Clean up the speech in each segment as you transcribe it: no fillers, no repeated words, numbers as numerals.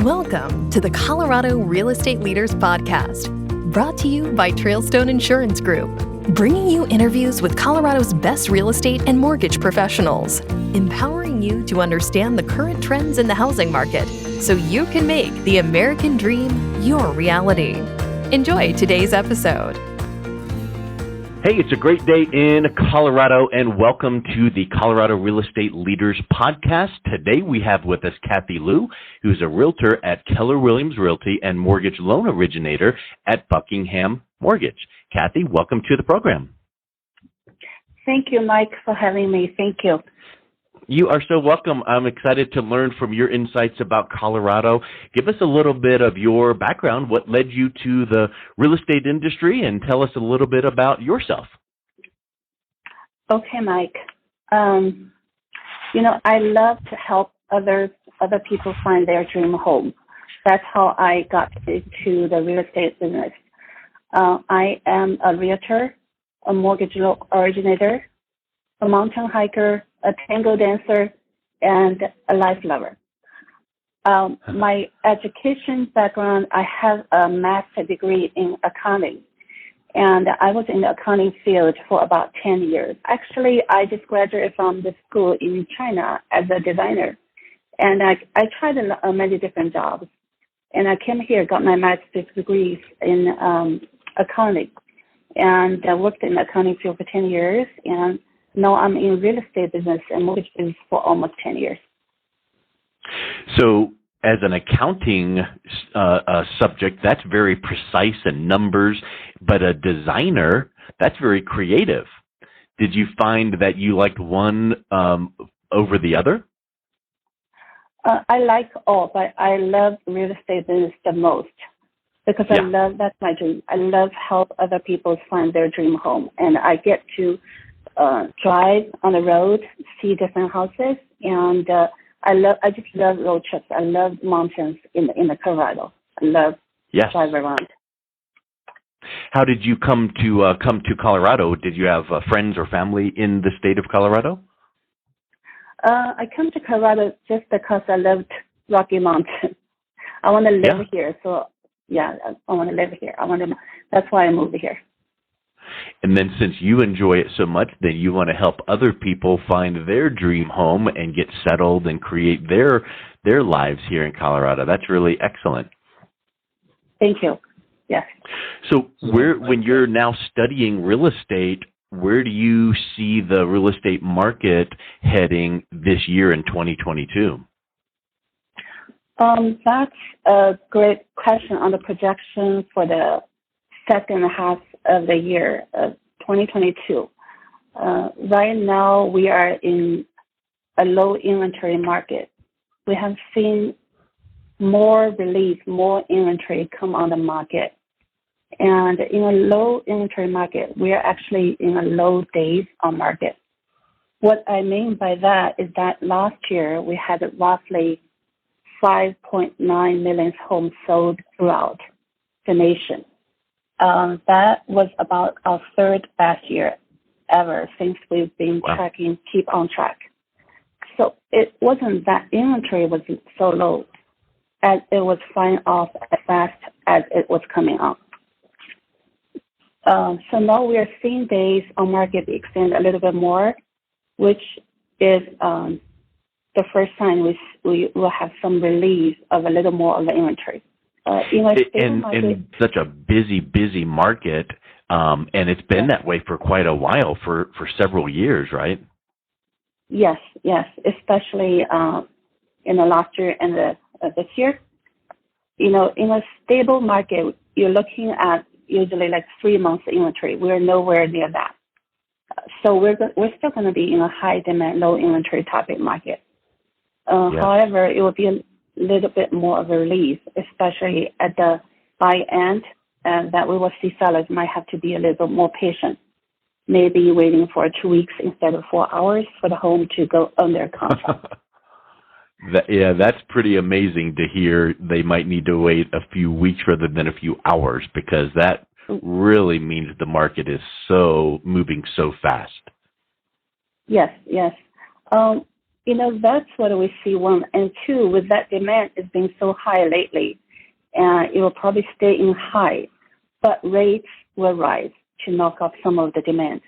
Welcome to the Colorado Real Estate Leaders Podcast, brought to you by Trailstone Insurance Group, bringing you interviews with Colorado's best real estate and mortgage professionals, empowering you to understand the current trends in the housing market so you can make the American dream your reality. Enjoy today's episode. Hey, it's a great day in Colorado, and welcome to the Colorado Real Estate Leaders Podcast. Today we have with us Kathy Lou, who's a realtor at Keller Williams Realty and mortgage loan originator at Buckingham Mortgage. Kathy, welcome to the program. Thank you, Mike, for having me. Thank you. You are so welcome. I'm excited to learn from your insights about Colorado. Give us a little bit of your background, what led you to the real estate industry, and tell us a little bit about yourself. Okay, Mike. I love to help other people find their dream home. That's how I got into the real estate business. I am a realtor, a mortgage loan originator, a mountain hiker, a tango dancer, and a life lover. My education background, I have a master's degree in accounting, and I was in the accounting field for about 10 years. Actually, I just graduated from the school in China as a designer, and I tried many different jobs, and I came here, got my master's degree in accounting, and I worked in the accounting field for 10 years, and now I'm in real estate business and mortgage business for almost 10 years. So as an accounting subject, that's very precise in numbers, but a designer, that's very creative. Did you find that you liked one over the other? I like all, but I love real estate business the most because that's my dream. I love help other people find their dream home, and I get to drive on the road, see different houses, and I just love road trips. I love mountains in the Colorado. I love drive around. How did you come to Colorado? Did you have friends or family in the state of Colorado? I come to Colorado just because I loved Rocky Mountain. I want to live here, so I want to live here. That's why I moved here. And then since you enjoy it so much, then you want to help other people find their dream home and get settled and create their lives here in Colorado. That's really excellent. Thank you. Yes. So when you're now studying real estate, where do you see the real estate market heading this year in 2022? That's a great question on the projection for the second half of the year of 2022. Right now, we are in a low inventory market. We have seen more relief, more inventory come on the market. And in a low inventory market, we are actually in a low days on market. What I mean by that is that last year, we had roughly 5.9 million homes sold throughout the nation. That was about our third best year ever since we've been tracking, keep on track. So it wasn't that inventory was so low as it was flying off as fast as it was coming up. So now we are seeing days on market extend a little bit more, which is the first sign we will have some relief of a little more of the inventory. In such a busy market, and it's been that way for quite a while, for several years, right? Yes, especially in the last year and this year. In a stable market, you're looking at usually like 3 months inventory. We're nowhere near that. So we're still going to be in a high demand, low inventory topic market. However, it will be a little bit more of a relief, especially at the buy end, and that we will see sellers might have to be a little more patient, maybe waiting for 2 weeks instead of 4 hours for the home to go under contract. That's pretty amazing to hear. They might need to wait a few weeks rather than a few hours, because that really means the market is moving so fast. Yes. That's what we see, one. And two, with that demand is being so high lately, and it will probably stay in high, but rates will rise to knock off some of the demand.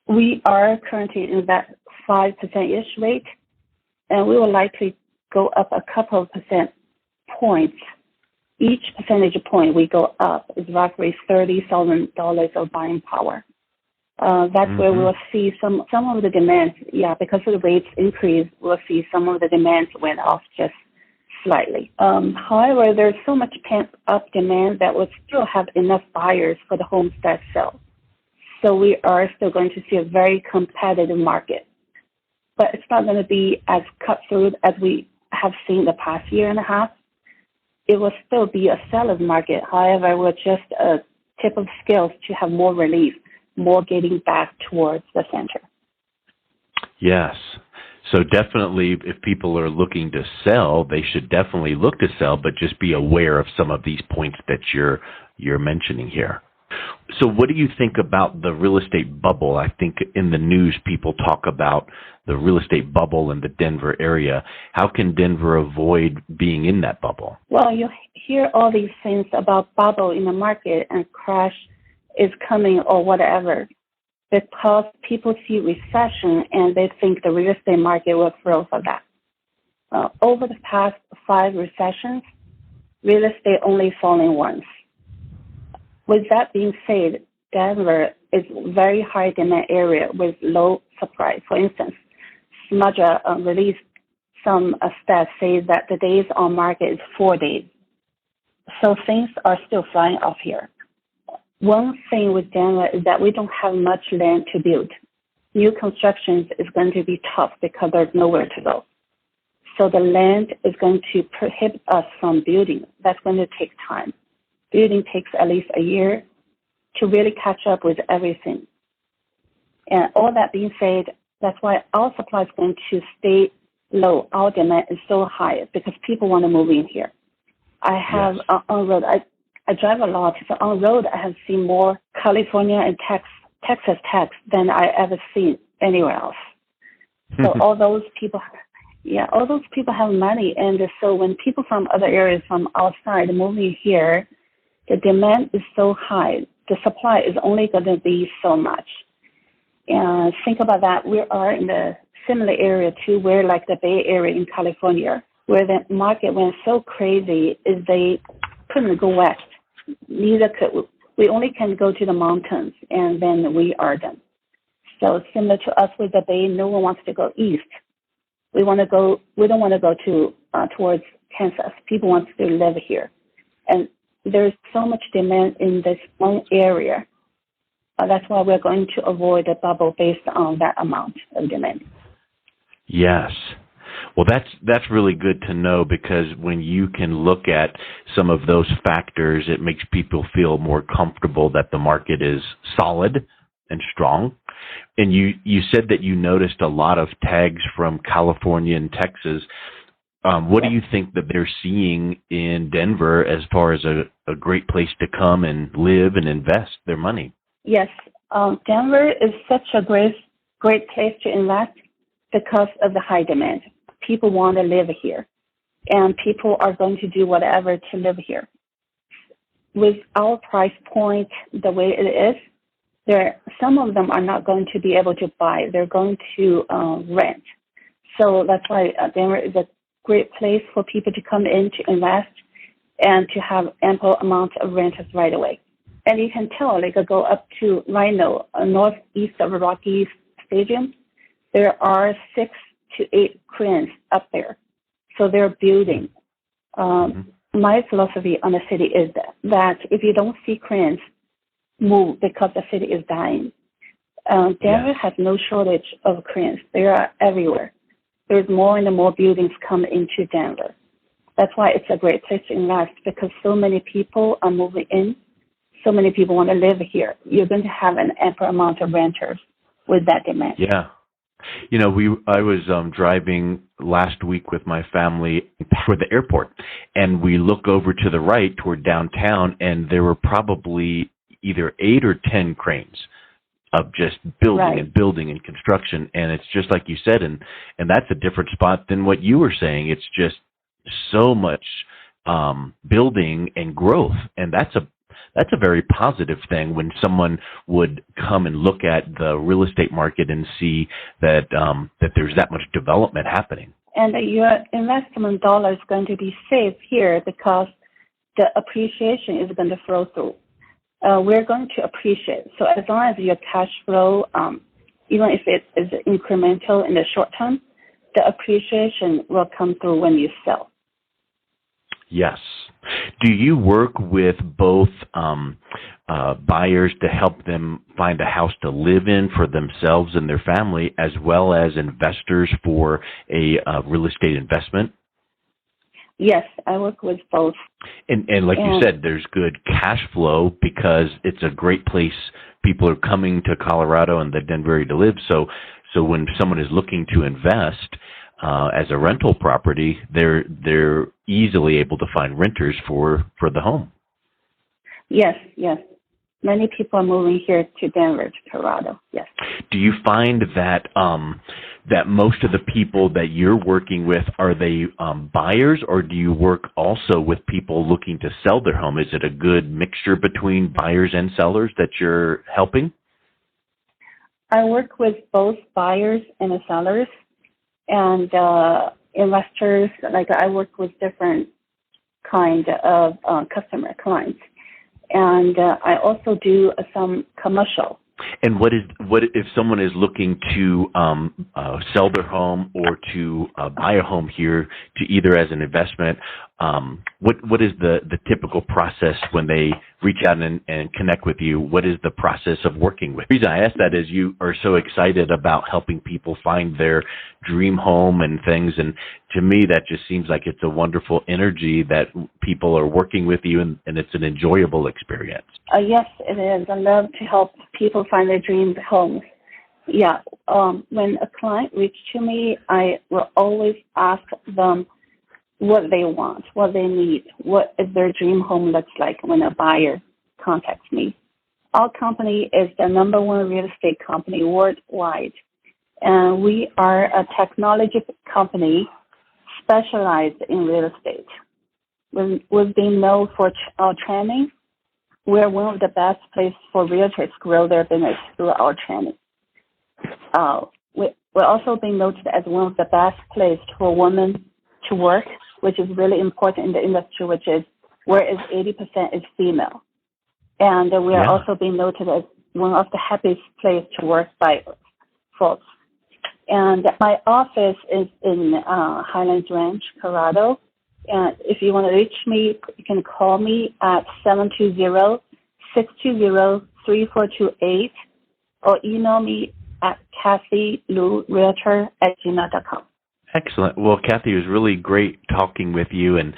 We are currently in that 5%-ish rate, and we will likely go up a couple of percent points. Each percentage point we go up is roughly $30,000 of buying power. That's where we'll see some of the demand, because of the rates increase, we'll see some of the demand went off just slightly. However, there's so much pent-up demand that we'll still have enough buyers for the homes that sell. So we are still going to see a very competitive market. But it's not going to be as cutthroat as we have seen the past year and a half. It will still be a seller's market. However, we're just a tip of scales to have more relief, more getting back towards the center. Yes. So definitely, if people are looking to sell, they should definitely look to sell, but just be aware of some of these points that you're mentioning here. So what do you think about the real estate bubble? I think in the news, people talk about the real estate bubble in the Denver area. How can Denver avoid being in that bubble? Well, you hear all these things about bubble in the market and crash is coming or whatever, because people see recession and they think the real estate market will throw for that. Over the past 5 recessions, real estate only fallen once. With that being said, Denver is a very high demand area with low supply. For instance, Smudger released some stats say that the days on market is 4 days. So things are still flying off here. One thing with Denver is that we don't have much land to build. New constructions is going to be tough because there's nowhere to go. So the land is going to prohibit us from building. That's going to take time. Building takes at least a year to really catch up with everything. And all that being said, that's why our supply is going to stay low. Our demand is so high because people want to move in here. I have on road, I drive a lot. So on road, I have seen more California and Texas tax than I ever seen anywhere else. So all those people have money. And so when people from other areas from outside moving here, the demand is so high, the supply is only going to be so much. And think about that. We are in the similar area to where like the Bay Area in California, where the market went so crazy is they couldn't go west. Neither could we. We only can go to the mountains, and then we are done. So similar to us with the Bay, no one wants to go east. We don't want to go to towards Kansas. People want to live here. And there's so much demand in this one area. That's why we're going to avoid a bubble based on that amount of demand. Yes. Well, that's really good to know, because when you can look at some of those factors, it makes people feel more comfortable that the market is solid and strong. And you said that you noticed a lot of tags from California and Texas. What do you think that they're seeing in Denver as far as a great place to come and live and invest their money? Yes. Denver is such a great place to invest because of the high demand. People want to live here, and people are going to do whatever to live here. With our price point, the way it is, some of them are not going to be able to buy. They're going to rent. So that's why Denver is a great place for people to come in to invest and to have ample amounts of renters right away. And you can tell, like, go up to Rhino, northeast of Rockies Stadium, there are 6 to 8 cranes up there. So they're building. My philosophy on the city is that if you don't see cranes move because the city is dying, Denver has no shortage of cranes. They are everywhere. There's more and more buildings come into Denver. That's why it's a great place to invest, because so many people are moving in. So many people want to live here. You're going to have an ample amount of renters with that demand. Yeah. You know, I was driving last week with my family toward the airport, and we look over to the right toward downtown, and there were probably either 8 or 10 cranes of just building Right. and building and construction. And it's just like you said, and that's a different spot than what you were saying. It's just so much building and growth. And that's a very positive thing when someone would come and look at the real estate market and see that that there's that much development happening. And your investment dollar is going to be safe here because the appreciation is going to flow through. We're going to appreciate. So as long as your cash flow, even if it is incremental in the short term, the appreciation will come through when you sell. Yes. Do you work with both buyers to help them find a house to live in for themselves and their family, as well as investors for a real estate investment? Yes, I work with both. And like you said, there's good cash flow because it's a great place. People are coming to Colorado and the Denver area to live. So when someone is looking to invest as a rental property, they're easily able to find renters for the home. Yes. Many people are moving here to Denver, to Colorado. Yes. Do you find that that most of the people that you're working with, are they buyers, or do you work also with people looking to sell their home? Is it a good mixture between buyers and sellers that you're helping? I work with both buyers and sellers and investors. Like I work with different kind of customer clients. And I also do some commercial. And what if someone is looking to sell their home or to buy a home here, to either as an investment? What is the typical process when they reach out and connect with you? What is the process of working with? The reason I ask that is you are so excited about helping people find their dream home and things, and to me that just seems like it's a wonderful energy that people are working with you, and it's an enjoyable experience. Yes, it is. I love to help people find their dream homes. Yeah. When a client reaches to me, I will always ask them what they want, what they need, what is their dream home looks like when a buyer contacts me. Our company is the #1 real estate company worldwide, and we are a technology company specialized in real estate. We've been known for our training. We're one of the best places for realtors to grow their business through our training. We're also being noted as one of the best places for women to work, which is really important in the industry, which is whereas 80% is female. And we are also being noted as one of the happiest places to work by folks. And my office is in Highlands Ranch, Colorado. And if you want to reach me, you can call me at 720-620-3428 or email me at kathylurealtor@gmail.com. Excellent. Well, Kathy, it was really great talking with you, and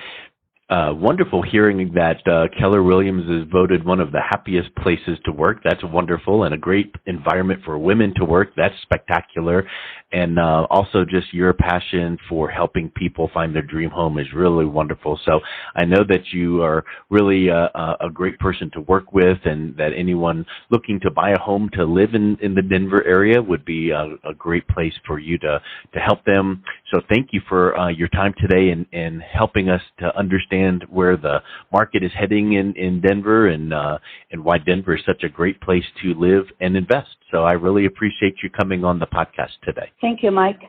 wonderful hearing that Keller Williams is voted one of the happiest places to work. That's wonderful, and a great environment for women to work. That's spectacular. And also just your passion for helping people find their dream home is really wonderful. So I know that you are really a great person to work with, and that anyone looking to buy a home to live in the Denver area would be a great place for you to help them. So thank you for your time today and helping us to understand where the market is heading in Denver and why Denver is such a great place to live and invest. So I really appreciate you coming on the podcast today. Thank you, Mike.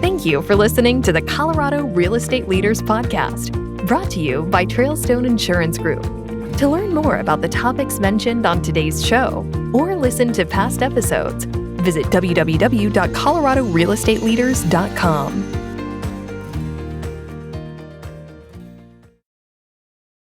Thank you for listening to the Colorado Real Estate Leaders Podcast, brought to you by Trailstone Insurance Group. To learn more about the topics mentioned on today's show or listen to past episodes, visit www.coloradorealestateleaders.com.